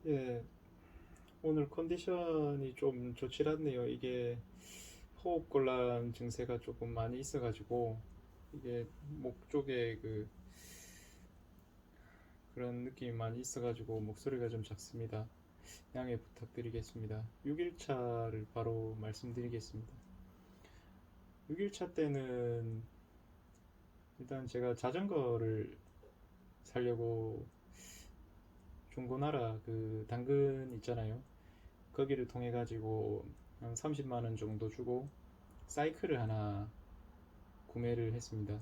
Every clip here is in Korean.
예, 오늘 컨디션이 좀 좋지 않네요. 이게 호흡곤란 증세가 조금 많이 있어가지고 이게 목 쪽에 그런 느낌이 많이 있어가지고 목소리가 좀 작습니다. 양해 부탁드리겠습니다. 6일차를 바로 말씀드리겠습니다. 6일차 때는 일단 제가 자전거를 사려고 중고나라 그 당근 있잖아요. 거기를 통해 가지고 한 30만 원 정도 주고 사이클을 하나 구매를 했습니다.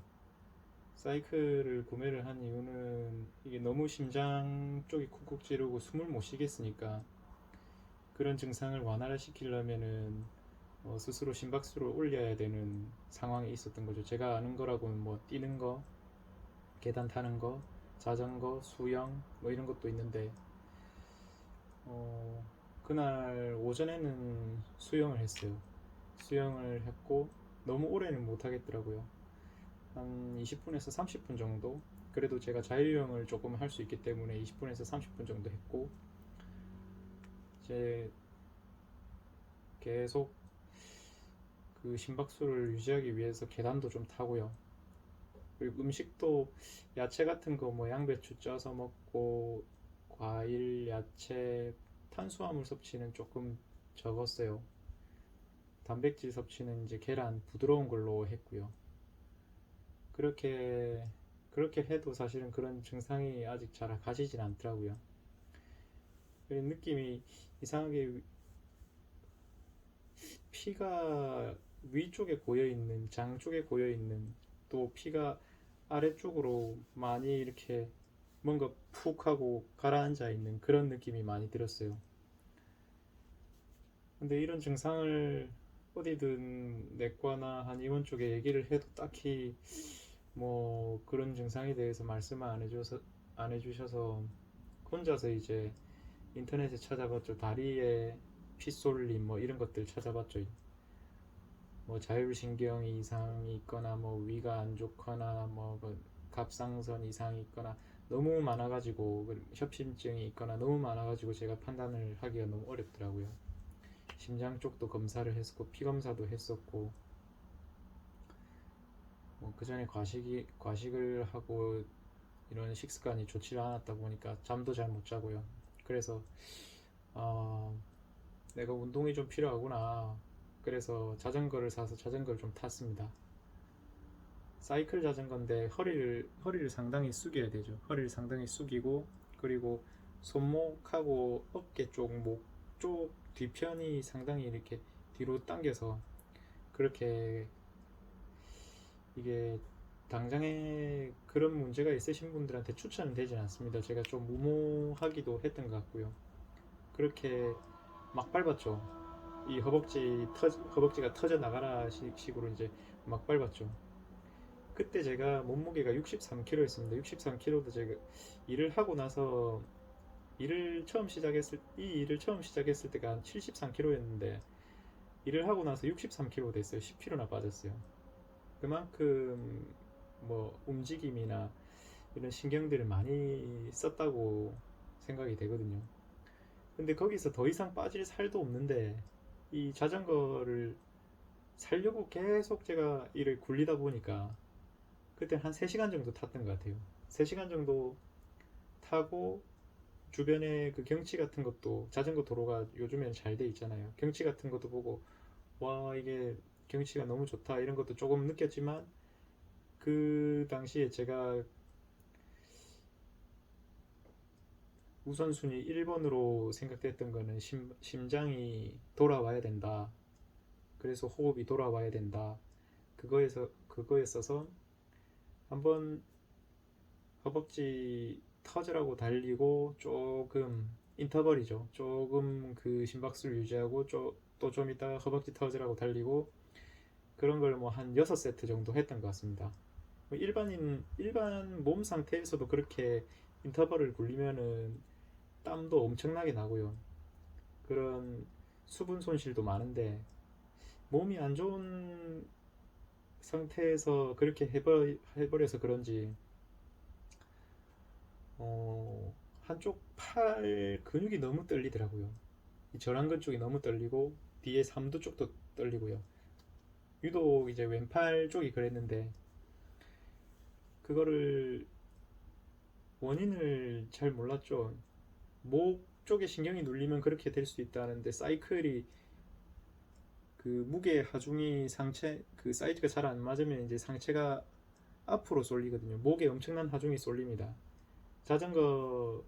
사이클을 구매를 한 이유는 이게 너무 심장 쪽이 쿡쿡 찌르고 숨을 못 쉬겠으니까 그런 증상을 완화를 시키려면은 스스로 심박수를 올려야 되는 상황에 있었던 거죠. 제가 아는 거라고는 뭐 뛰는 거, 계단 타는 거, 자전거, 수영 뭐 이런 것도 있는데 어, 그날 오전에는 수영을 했어요. 수영을 했고 너무 오래는 못 하겠더라고요. 한 20분에서 30분 정도. 그래도 제가 자유형을 조금 할 수 있기 때문에 20분에서 30분 정도 했고 이제 계속 그 심박수를 유지하기 위해서 계단도 좀 타고요. 그리고 음식도 야채 같은 거 뭐 양배추 쪄서 먹고 과일, 야채, 탄수화물 섭취는 조금 적었어요. 단백질 섭취는 이제 계란 부드러운 걸로 했고요. 그렇게 그렇게 해도 사실은 그런 증상이 아직 잘 가시진 않더라고요. 느낌이 이상하게 피가 위쪽에 고여 있는, 장 쪽에 고여 있는, 또 피가 아래쪽으로 많이 이렇게 뭔가 푹 하고 가라앉아 있는 그런 느낌이 많이 들었어요. 근데 이런 증상을 어디든 내과나 한의원 쪽에 얘기를 해도 딱히 뭐 그런 증상에 대해서 말씀을 안 해주셔서 혼자서 이제 인터넷에 찾아봤죠. 다리에 피 쏠림 뭐 이런 것들 찾아봤죠. 뭐 자율신경 이상이 있거나 뭐 위가 안 좋거나 뭐 갑상선 이상이 있거나 너무 많아가지고 협심증이 있거나 너무 많아가지고 제가 판단을 하기가 너무 어렵더라고요. 심장 쪽도 검사를 했었고 피 검사도 했었고 뭐그 전에 과식을 하고 이런 식습관이 좋지 않았다 보니까 잠도 잘 못 자고요. 그래서 어, 내가 운동이 좀 필요하구나. 그래서 자전거를 사서 자전거를 좀 탔습니다. 사이클 자전거인데 허리를 상당히 숙여야 되죠. 허리를 상당히 숙이고 그리고 손목하고 어깨 쪽, 목 쪽 뒤편이 상당히 이렇게 뒤로 당겨서 그렇게 이게 당장에 그런 문제가 있으신 분들한테 추천은 되진 않습니다. 제가 좀 무모하기도 했던 것 같고요. 그렇게 막 밟았죠. 이 허벅지가 터져 나가라 식으로 이제 막 밟았죠. 그때 제가 몸무게가 63kg였습니다. 63kg도 제가 일을 하고 나서 이 일을 처음 시작했을 때가 한 73kg였는데 일을 하고 나서 63kg 됐어요. 10kg나 빠졌어요. 그만큼 뭐 움직임이나 이런 신경들을 많이 썼다고 생각이 되거든요. 근데 거기서 더 이상 빠질 살도 없는데 이 자전거를 살려고 계속 제가 이를 굴리다 보니까 그때 한 3시간 정도 탔던 것 같아요. 3시간 정도 타고 주변에 그 경치 같은 것도 자전거 도로가 요즘엔 잘 돼 있잖아요. 경치 같은 것도 보고 와 이게 경치가 너무 좋다 이런 것도 조금 느꼈지만 그 당시에 제가 우선순위 1번으로 생각됐던 거는 심장이 돌아와야 된다. 그래서 호흡이 돌아와야 된다. 그거였어서 한번 허벅지 터즈라고 달리고 조금 인터벌이죠. 조금 그 심박수를 유지하고 또 좀 이따가 허벅지 터즈라고 달리고 그런 걸 뭐 한 6세트 정도 했던 것 같습니다. 뭐 일반 몸 상태에서도 그렇게 인터벌을 굴리면은 땀도 엄청나게 나고요. 그런 수분 손실도 많은데 몸이 안 좋은 상태에서 그렇게 해버려서 그런지 어, 한쪽 팔 근육이 너무 떨리더라고요. 이 저랑근 쪽이 너무 떨리고 뒤에 삼두 쪽도 떨리고요. 유독 이제 왼팔 쪽이 그랬는데 그거를 원인을 잘 몰랐죠. 목 쪽에 신경이 눌리면 그렇게 될 수 있다는데 사이클이 그 무게 하중이 상체 그 사이즈가 잘 안 맞으면 이제 상체가 앞으로 쏠리거든요. 목에 엄청난 하중이 쏠립니다. 자전거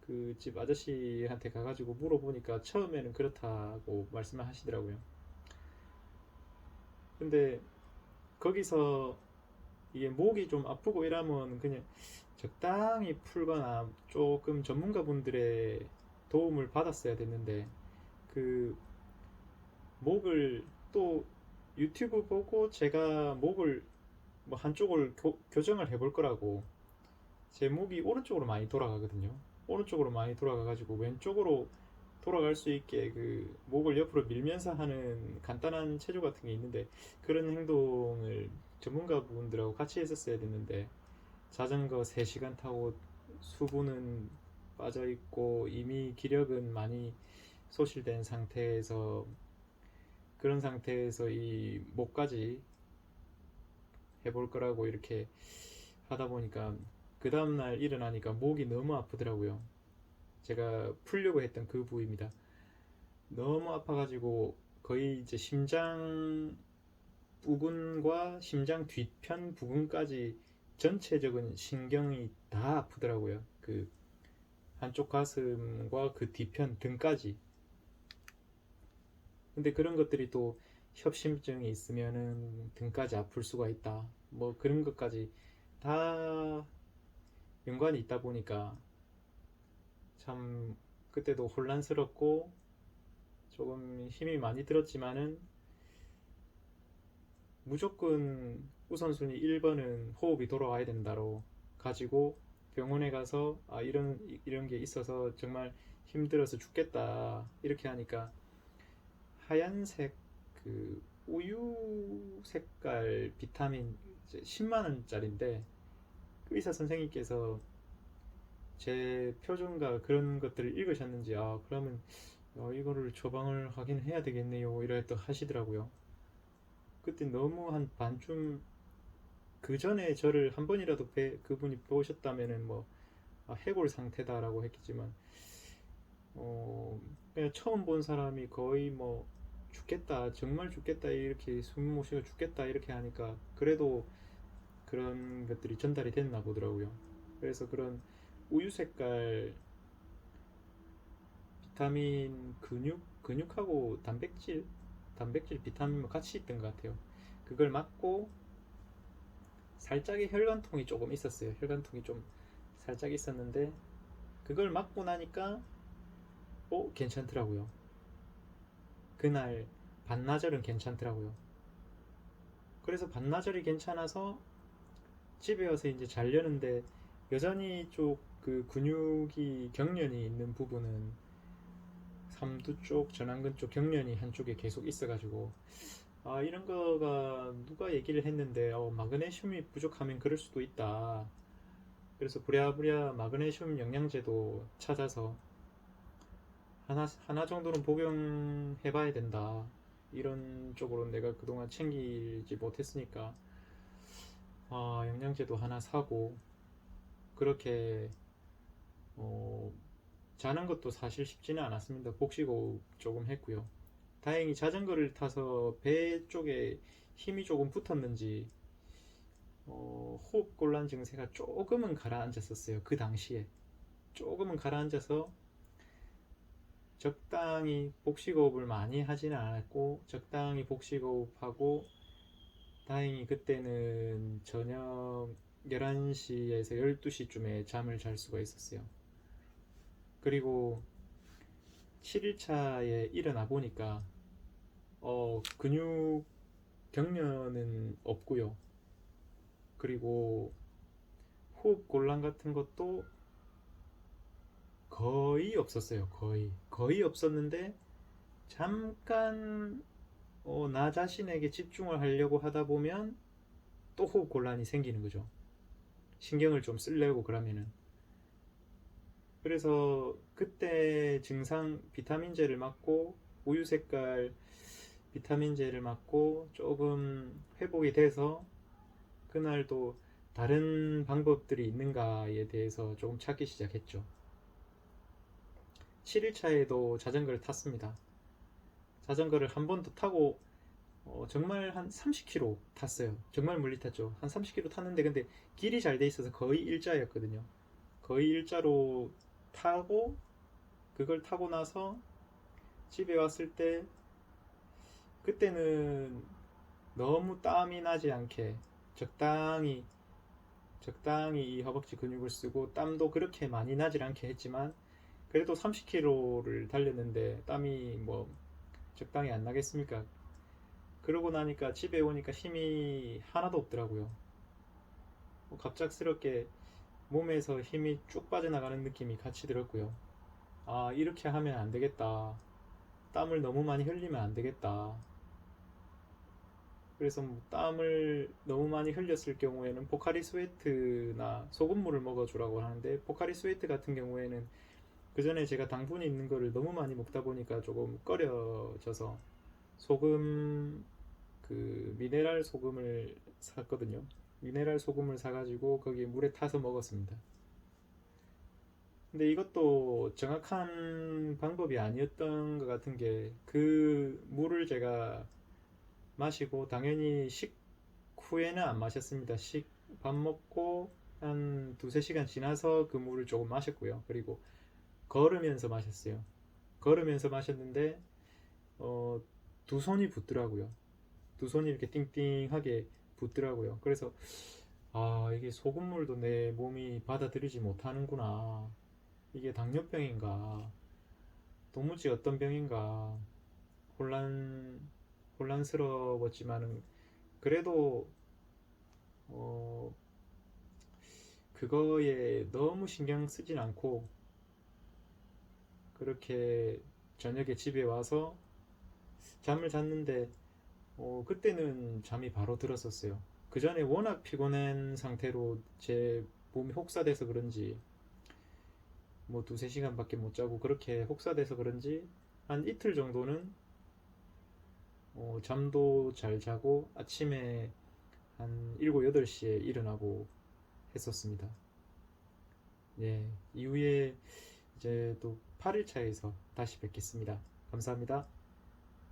그 집 아저씨한테 가가지고 물어보니까 처음에는 그렇다고 말씀을 하시더라고요. 근데 거기서 이게 목이 좀 아프고 이러면 그냥 적당히 풀거나 조금 전문가분들의 도움을 받았어야 됐는데 그 목을 또 유튜브 보고 제가 목을 뭐 한쪽을 교정을 해볼 거라고 제 목이 오른쪽으로 많이 돌아가거든요. 오른쪽으로 많이 돌아가가지고 왼쪽으로 돌아갈 수 있게 그 목을 옆으로 밀면서 하는 간단한 체조 같은 게 있는데 그런 행동을 전문가분들하고 같이 했었어야 됐는데 자전거 3시간 타고 수분은 빠져 있고 이미 기력은 많이 소실된 상태에서 그런 상태에서 이 목까지 해볼 거라고 이렇게 하다 보니까 그 다음날 일어나니까 목이 너무 아프더라고요. 제가 풀려고 했던 그 부위입니다. 너무 아파가지고 거의 이제 심장 부근과 심장 뒤편 부근까지 전체적인 신경이 다 아프더라고요. 그 한쪽 가슴과 그 뒤편 등까지. 근데 그런 것들이 또 협심증이 있으면은 등까지 아플 수가 있다. 뭐 그런 것까지 다 연관이 있다 보니까 참 그때도 혼란스럽고 조금 힘이 많이 들었지만은 무조건 우선순위 1번은 호흡이 돌아와야 된다로 가지고 병원에 가서 아 이런 게 있어서 정말 힘들어서 죽겠다 이렇게 하니까 하얀색 그 우유 색깔 비타민 10만 원짜리인데 그 의사 선생님께서 제 표정과 그런 것들을 읽으셨는지 아 그러면 이거를 처방을 하긴 해야 되겠네요 이래 또 하시더라고요. 그때 너무 한 반쯤 그 전에 저를 한 번이라도 그분이 보셨다면은 뭐 해골 상태다라고 했겠지만 그냥 처음 본 사람이 거의 뭐 죽겠다 정말 죽겠다 이렇게 숨 못 쉬고 죽겠다 이렇게 하니까 그래도 그런 것들이 전달이 됐나 보더라고요. 그래서 그런 우유 색깔 비타민 근육하고 단백질 비타민 같이 있던 것 같아요. 그걸 맞고 살짝의 혈관통이 조금 있었어요. 혈관통이 좀 살짝 있었는데 그걸 맞고 나니까 괜찮더라고요. 그날 반나절은 괜찮더라고요. 그래서 반나절이 괜찮아서 집에 와서 이제 자려는데 여전히 쪽 그 근육이 경련이 있는 부분은 삼두 쪽, 전완근 쪽 경련이 한쪽에 계속 있어가지고 이런 거가 누가 얘기를 했는데 마그네슘이 부족하면 그럴 수도 있다. 그래서 부랴부랴 마그네슘 영양제도 찾아서 하나 정도는 복용해봐야 된다. 이런 쪽으로 내가 그동안 챙기지 못했으니까 영양제도 하나 사고 그렇게 어, 자는 것도 사실 쉽지는 않았습니다. 복식호흡 조금 했고요. 다행히 자전거를 타서 배 쪽에 힘이 조금 붙었는지 호흡곤란 증세가 조금은 가라앉았었어요. 그 당시에 조금은 가라앉아서 적당히 복식호흡을 많이 하지는 않았고 적당히 복식호흡하고 다행히 그때는 저녁 11시에서 12시쯤에 잠을 잘 수가 있었어요. 그리고 7일차에 일어나 보니까 근육 경련은 없고요. 그리고 호흡 곤란 같은 것도 거의 없었어요. 거의 없었는데 잠깐 나 자신에게 집중을 하려고 하다 보면 또 호흡 곤란이 생기는 거죠. 신경을 좀 쓰려고 그러면은 그래서 그때 증상 비타민제를 맞고 우유 색깔 비타민제를 맞고 조금 회복이 돼서 그날도 다른 방법들이 있는가에 대해서 조금 찾기 시작했죠. 7일차에도 자전거를 탔습니다. 자전거를 한 번 더 타고 정말 한 30km 탔어요. 정말 멀리 탔죠. 한 30km 탔는데 근데 길이 잘 돼 있어서 거의 일자였거든요. 거의 일자로 타고 그걸 타고 나서 집에 왔을 때 그때는 너무 땀이 나지 않게 적당히 이 허벅지 근육을 쓰고 땀도 그렇게 많이 나질 않게 했지만 그래도 30km를 달렸는데 땀이 뭐 적당히 안 나겠습니까? 그러고 나니까 집에 오니까 힘이 하나도 없더라고요. 갑작스럽게 몸에서 힘이 쭉 빠져나가는 느낌이 같이 들었고요. 아, 이렇게 하면 안 되겠다. 땀을 너무 많이 흘리면 안 되겠다. 그래서 뭐 땀을 너무 많이 흘렸을 경우에는 포카리 스웨트나 소금물을 먹어주라고 하는데 포카리 스웨트 같은 경우에는 그 전에 제가 당분이 있는 거를 너무 많이 먹다 보니까 조금 꺼려져서 소금 그 미네랄 소금을 샀거든요. 미네랄 소금을 사가지고 거기에 물에 타서 먹었습니다. 근데 이것도 정확한 방법이 아니었던 것 같은 게 그 물을 제가 마시고 당연히 식후에는 안 마셨습니다. 밥 먹고 한 두세 시간 지나서 그 물을 조금 마셨고요. 그리고 걸으면서 마셨어요. 걸으면서 마셨는데 어, 두 손이 붓더라고요. 두 손이 이렇게 띵띵하게 붓더라고요. 그래서 아, 이게 소금물도 내 몸이 받아들이지 못하는구나. 이게 당뇨병인가? 도무지 어떤 병인가? 혼란 혼란스러웠지만은 그래도 어, 그거에 너무 신경 쓰진 않고 그렇게 저녁에 집에 와서 잠을 잤는데 그때는 잠이 바로 들었었어요. 그 전에 워낙 피곤한 상태로 제 몸이 혹사돼서 그런지 뭐 두세 시간밖에 못 자고 그렇게 혹사돼서 그런지 한 이틀 정도는 잠도 잘 자고 아침에 한 7, 8시에 일어나고 했었습니다. 예, 이후에 이제 또 8일차에서 다시 뵙겠습니다. 감사합니다.